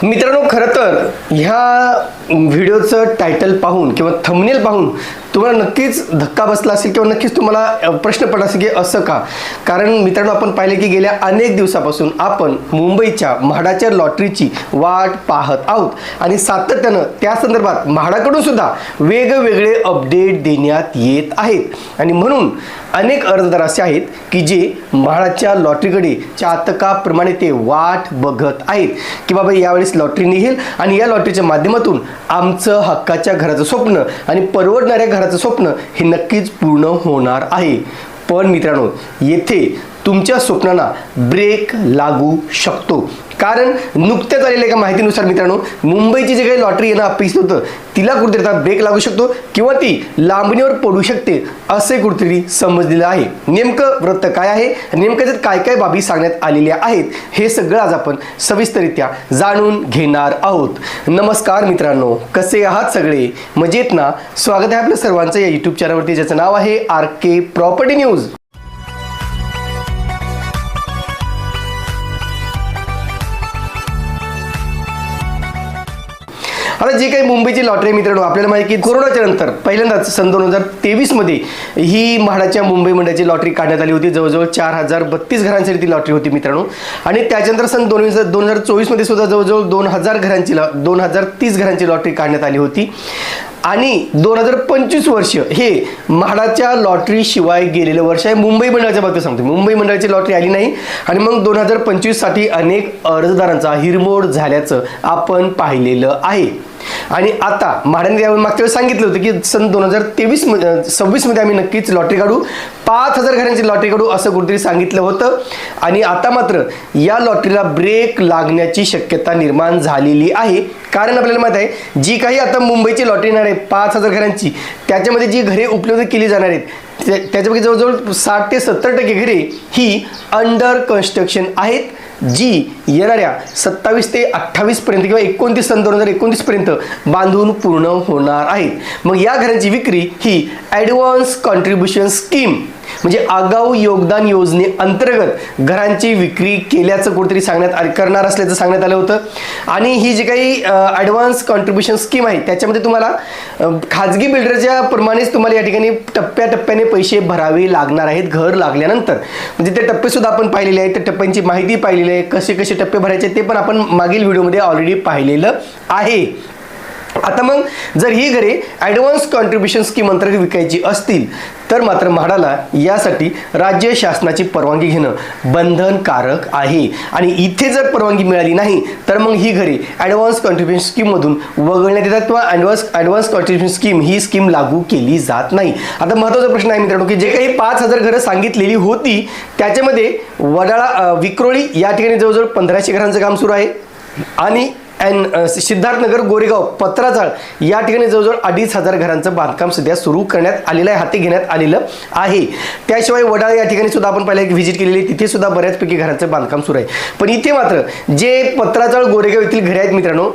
मित्रांनो, खरं तर ह्या व्हिडिओचं टायटल पाहून किंवा थंबनेल पाहून तुम्हाला नक्कीच धक्का बसला असेल किंवा नक्कीच तुम्हाला प्रश्न पडला असेल की असं का. कारण मित्रांनो, आपण पाहिले की गेल्या अनेक दिवसापासून आपण मुंबईच्या म्हाडाच्या लॉटरीची वाट पाहत आहोत आणि सातत्यानं त्या संदर्भात म्हाडाकडून सुद्धा वेगवेगळे अपडेट देण्यात येत आहेत. आणि म्हणून अनेक अर्जदार असे आहेत की जे म्हाडाच्या लॉटरीकडे चातकाप्रमाणे ते वाट बघत आहेत की बाबा यावेळेस लॉटरी निघेल आणि या लॉटरीच्या माध्यमातून आमचं हक्काच्या घराचं स्वप्न आणि परवडणाऱ्या घराचं स्वप्न हे नक्कीच पूर्ण होणार आहे. पण मित्रांनो, येथे तुमच्या स्वप्नांना ब्रेक लागू शकतो. कारण नुकत्याच आलेल्या एका माहितीनुसार मित्रांनो, मुंबईची जे काही लॉटरी येणं अपेक्षित होतं तिला कुठेतरी ब्रेक लागू शकतो किंवा ती लांबणीवर पडू शकते असे कुठेतरी समजलेलं आहे. नेमकं वृत्त काय आहे, नेमकं त्यात काय काय बाबी सांगण्यात आलेल्या आहेत, हे सगळं आज आपण सविस्तररित्या जाणून घेणार आहोत. नमस्कार मित्रांनो, कसे आहात सगळे? मजेत ना? स्वागत आहे आपल्या सर्वांचं या यूट्यूब चॅनलवरती, ज्याचं नाव आहे RK प्रॉपर्टी न्यूज. आता जी काही मुंबईची लॉटरी मित्रांनो, आपल्याला माहिती की कोरोनाच्या नंतर पहिल्यांदाच सन 2023 मध्ये ही म्हाडाच्या मुंबई मंडळाची लॉटरी काढण्यात आली होती. जवळजवळ 4032 घरांसाठी ती लॉटरी होती मित्रांनो. आणि त्याच्यानंतर सन 2024 मध्ये सुद्धा जवळजवळ 2030 घरांची लॉटरी काढण्यात आली होती. आणि 2025 वर्ष हे म्हाडाच्या लॉटरी शिवाय गेलेलं वर्ष आहे. मुंबई मंडळाच्या बाबतीत सांगतो, मुंबई मंडळाची लॉटरी आली नाही आणि मग 2025 साठी अनेक अर्जदारांचा हिरमोड झाल्याचं आपण पाहिलेलं आहे. आणि आता म्हाडाने मागच्या वेळेस सांगितलं होतं की सन 2026 मध्ये आम्ही नक्कीच लॉटरी काढू, 5000 घरांची लॉटरी काढू असं कुठेतरी सांगितलं होतं. आणि आता मात्र या लॉटरीला ब्रेक लागण्याची शक्यता निर्माण झालेली आहे. कारण आपल्याला माहित आहे, जी काही आता मुंबईची लॉटरी येणार आहे 5000 घरांची, त्याच्यामध्ये जी घरे उपलब्ध केली जाणार आहेत त्याच्यापैकी जवळजवळ 60 ते 70% घरे ही अंडर कन्स्ट्रक्शन आहेत, जी येणाऱ्या 27 ते 28 पर्यंत किंवा 29 सन 2029 पर्यंत बांधून पूर्ण होणार आहेत. मग या घरांची विक्री ही ॲडव्हान्स कॉन्ट्रीब्युशन स्कीम म्हणजे आगाऊ योगदान योजने अंतर्गत घरांची विक्री केल्याचं कुठेतरी करणार असल्याचं सांगण्यात आलं होतं. आणि ही जी काही ॲडव्हान्स कॉन्ट्रीब्युशन स्कीम आहे त्याच्यामध्ये तुम्हाला खाजगी बिल्डरच्या प्रमाणेच तुम्हाला या ठिकाणी टप्प्याटप्प्याने पैसे भरावे लागणार आहेत घर लागल्यानंतर. म्हणजे ते टप्पे सुद्धा आपण पाहिलेले आहेत, त्या टप्प्यांची माहिती पाहिलेली आहे, कसे कसे टप्पे भरायचे ते पण आपण मागील व्हिडिओमध्ये ऑलरेडी पाहिलेलं आहे. आता मग जर ही घरे ॲडव्हान्स कॉन्ट्रीब्युशन स्कीम अंतर्गत विकायची असतील तर मात्र म्हाडाला यासाठी राज्य शासनाची परवानगी घेणं बंधनकारक आहे. आणि इथे जर परवानगी मिळाली नाही तर मग ही घरे ॲडव्हान्स कॉन्ट्रीब्युशन स्कीममधून वगळण्यात येतात किंवा ॲडव्हान्स कॉन्ट्रीब्युशन स्कीम ही स्कीम लागू केली जात नाही. आता महत्त्वाचा प्रश्न आहे मित्रांनो की जे काही 5000 घरं सांगितलेली होती त्याच्यामध्ये वडाळा विक्रोळी या ठिकाणी जवळजवळ 1500 घरांचं काम सुरू आहे. आणि सिद्धार्थनगर गोरेगाव पत्राचाळ या ठिकाणी जवळजवळ 2500 घरांचं बांधकाम सध्या सुरू करण्यात आलेलं आहे, हाती घेण्यात आलेलं आहे. त्याशिवाय वडाळा या ठिकाणी सुद्धा आपण पहिला एक व्हिजिट केलेली आहे, तिथे सुद्धा बऱ्याचपैकी घरांचं बांधकाम सुरू आहे. पण इथे मात्र जे पत्राचाळ गोरेगाव येथील घरे आहेत मित्रांनो,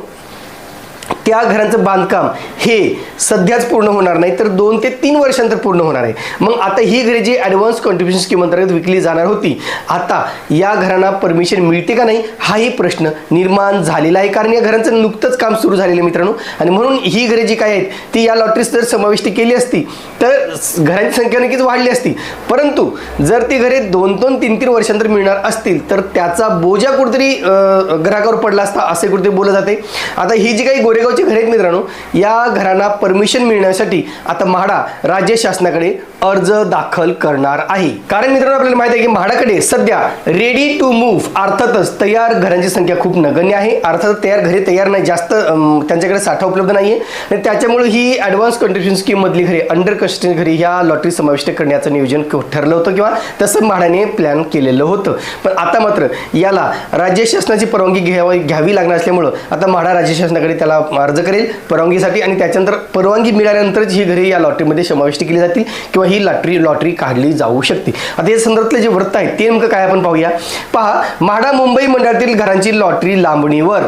त्या घरांचं बांधकाम हे सध्याच पूर्ण होणार नाही तर 2 ते 3 वर्षांतर पूर्ण होणार आहे. मग आता ही घरे जी ॲडव्हान्स कॉन्ट्रीब्युशन स्कीम अंतर्गत विकली जाणार होती, आता या घरांना परमिशन मिळते का नाही हाही प्रश्न निर्माण झालेला आहे. कारण या घरांचं नुकतंच काम सुरू झालेलं आहे मित्रांनो. आणि म्हणून ही घरे जी काय आहेत ती या लॉटरीत जर समाविष्ट केली असती तर घरांची संख्या नक्कीच वाढली असती. परंतु जर ती घरे 2-2, 3-3 वर्षांतर मिळणार असतील तर त्याचा बोजा कुठेतरी ग्राहकावर पडला असता असे कुठेतरी बोललं जाते. आता ही जी काही गोरेगावची घरे आहेत मित्रांनो, या घरांना परमिशन मिळण्यासाठी आता म्हाडा राज्य शासनाकडे अर्ज दाखल करणार आहे. कारण मित्रांनो, आपल्याला माहिती आहे की म्हाडाकडे सध्या रेडी टू मूव्ह अर्थातच तयार घरांची संख्या खूप नगण्य आहे. अर्थातच घरे तयार नाही, जास्त त्यांच्याकडे साठा उपलब्ध नाहीये. आणि त्याच्यामुळे ही ॲडव्हान्स कॉन्ट्रीब्युशन स्कीम मधली घरे अंडर कन्स्ट्रक्शन घरे ह्या लॉटरी समाविष्ट करण्याचं नियोजन ठरलं होतं किंवा तसं म्हाडाने प्लॅन केलेलं होतं. पण आता मात्र याला राज्य शासनाची परवानगी घ्यावी लागणार असल्यामुळं आता म्हाडा राज्य शासनाकडे त्याला अर्ज करेल परवानगीसाठी आणि त्याच्यानंतर परवानगी मिळाल्यानंतरच ही घरे या लॉटरीमध्ये समाविष्ट केली जातील किंवा ही लॉटरी काढली जाऊ शकते. आता या संदर्भातले जे वृत्त आहे ते नेमकं काय आपण पाहूया. पहा, म्हाडा मुंबई मंडळातील घरांची लॉटरी लांबणीवर.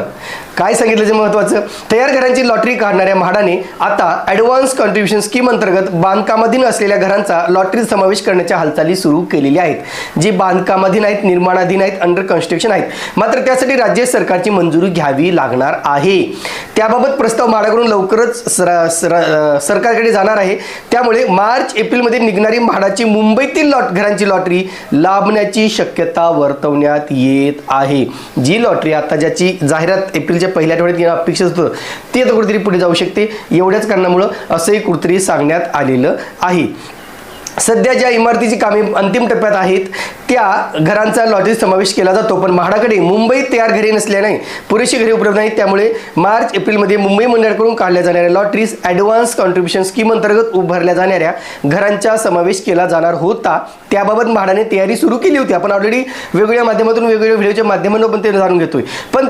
काय सांगितलं महत्त्वाचं, तयार घरांची लॉटरी काढणाऱ्या म्हाडाने आता ॲडव्हान्स कॉन्ट्रीब्युशन स्कीम अंतर्गत बांधकामाधीन असलेल्या घरांचा लॉटरीत समावेश करण्याच्या हालचाली सुरू केलेल्या आहेत. जी बांधकामाधीन आहेत, निर्माणाधीन आहेत, अंडर कन्स्ट्रक्शन आहेत, मात्र त्यासाठी राज्य सरकारची मंजुरी घ्यावी लागणार आहे. त्याबाबत प्रस्ताव म्हाडाकडून लवकरच सरकारकडे जाणार आहे. त्यामुळे मार्च एप्रिलमध्ये निघणारी म्हाडाची मुंबईतील घरांची लॉटरी लाभण्याची शक्यता वर्तवण्यात येत आहे. जी लॉटरी आता ज्याची जाहिरात एप्रिलच्या पहिल्या आठवड्यात येणं अपेक्षित होतं ते आता कुठेतरी पुढे जाऊ शकते. एवढ्याच कारणामुळं असंही कुठेतरी सांगण्यात आलेलं आहे. सध्या ज्या इमारतीची कामे अंतिम टप्प्यात आहेत त्या घरांचा लॉटरीत समावेश केला जातो, पण म्हाडाकडे मुंबईत तयार घरे नसल्याने पुरेशी घरे उपलब्ध नाहीत. त्यामुळे मार्च एप्रिलमध्ये मुंबई मंडळाकडून काढल्या जाणाऱ्या लॉटरीज ॲडव्हान्स कॉन्ट्रीब्युशन स्कीम अंतर्गत उभारल्या जाणाऱ्या घरांचा समावेश केला जाणार होता. त्याबाबत म्हाडाने तयारी सुरू केली होती. आपण ऑलरेडी वेगवेगळ्या माध्यमातून वेगवेगळ्या व्हिडिओच्या माध्यमातून पण ते जाणून घेतोय. पण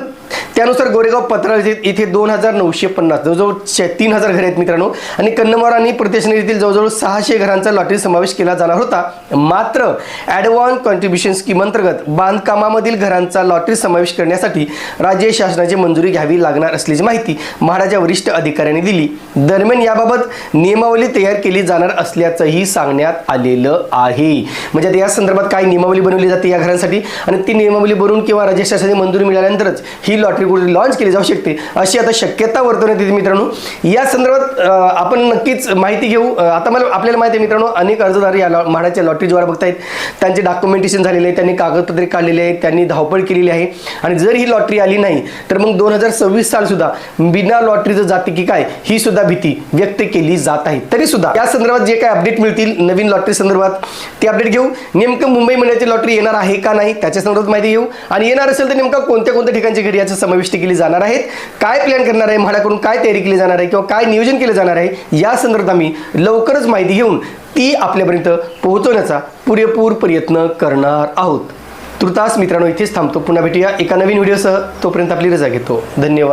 त्यानुसार गोरेगाव पत्राळ इथे 2950 जवळजवळ 3000 घरे आहेत मित्रांनो, आणि कन्नमवार आणि प्रत्यक्षनगर येथील जवळजवळ 600 घरांचा लॉटरी समावेश केला जाणार होता. मात्र ॲडव्हान्स कॉन्ट्रीब्युशन स्कीम अंतर्गत बांधकामामधील घरांचा लॉटरी समावेश करण्यासाठी राज्य शासनाची मंजुरी घ्यावी लागणार असल्याची माहिती म्हाडाच्या वरिष्ठ अधिकाऱ्यांनी दिली. दरम्यान याबाबत नियमावली तयार केली जाणार असल्याचंही सांगण्यात आलेलं आहे. म्हणजे आता या संदर्भात काय नियमावली बनवली जाते या घरांसाठी, आणि ती नियमावली बनवून किंवा राज्य शासनाची मंजुरी मिळाल्यानंतरच ही लॉटरी कुठे लॉन्च केली जाऊ शकते अशी आता शक्यता वर्तवण्यात येते मित्रांनो. या संदर्भात आपण नक्कीच माहिती घेऊ. आता मला आपल्याला माहिती आहे मित्रांनो, अनेक अर्जदार या म्हाडाच्या लॉटरी ज्वार बघतायत, त्यांचे डॉक्युमेंटेशन झालेले आहे, त्यांनी कागदपत्रे काढलेले आहेत, त्यांनी धावपळ केलेली आहे, आणि जर ही लॉटरी आली नाही तर मग 2026 साल सुद्धा बिना लॉटरीचं जाते की काय ही सुद्धा भीती व्यक्त केली जात आहे. तरी सुद्धा या संदर्भात जे काय अपडेट मिळतील नवीन लॉटरी संदर्भात ते अपडेट घेऊ. नेमकं मुंबई मंडळाची लॉटरी येणार आहे का नाही त्याच्या संदर्भात माहिती घेऊ, आणि येणार असेल तर नेमका कोणत्या ठिकाणची घरी याचा समाविष्ट केली जाणार आहेत, काय प्लॅन करणार आहे, म्हाडाकडून काय तयारी केली जाणार आहे किंवा काय नियोजन केलं जाणार आहे या संदर्भात आम्ही लवकरच माहिती घेऊन ती आपल्यापर्यंत पोहोचवण्याचा पुरेपूर प्रयत्न करणार आहोत. तुर्तास मित्रांनो इथेच थांबतो. पुन्हा भेटूया एका नवीन व्हिडिओसह. तोपर्यंत आपली रजा घेतो. धन्यवाद.